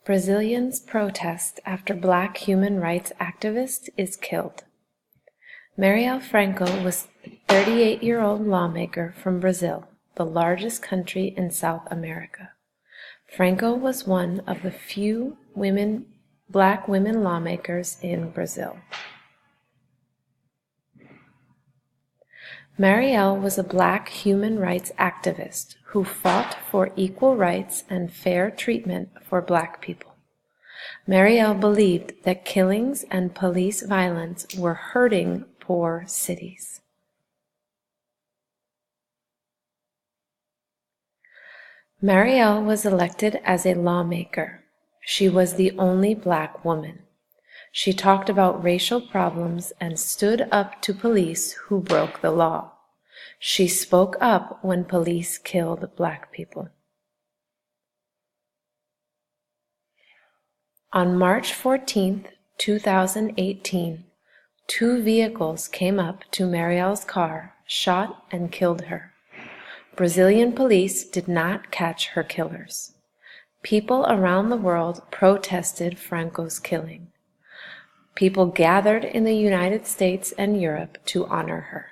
Brazilians protest after Black human rights activist is killed. Marielle Franco was a 38-year-old lawmaker from Brazil, the largest country in South America. Franco was one of the few Black women lawmakers in Brazil. Marielle was a Black human rights activist who fought for equal rights and fair treatment for Black people. Marielle believed that killings and police violence were hurting poor cities. Marielle was elected as a lawmaker. She was the only Black woman. She talked about racial problems and stood up to police who broke the law. She spoke up when police killed Black people. On March 14, 2018, 2 vehicles came up to Marielle's car, shot and killed her. Brazilian police did not catch her killers. People around the world protested Franco's killing. People gathered in the United States and Europe to honor her.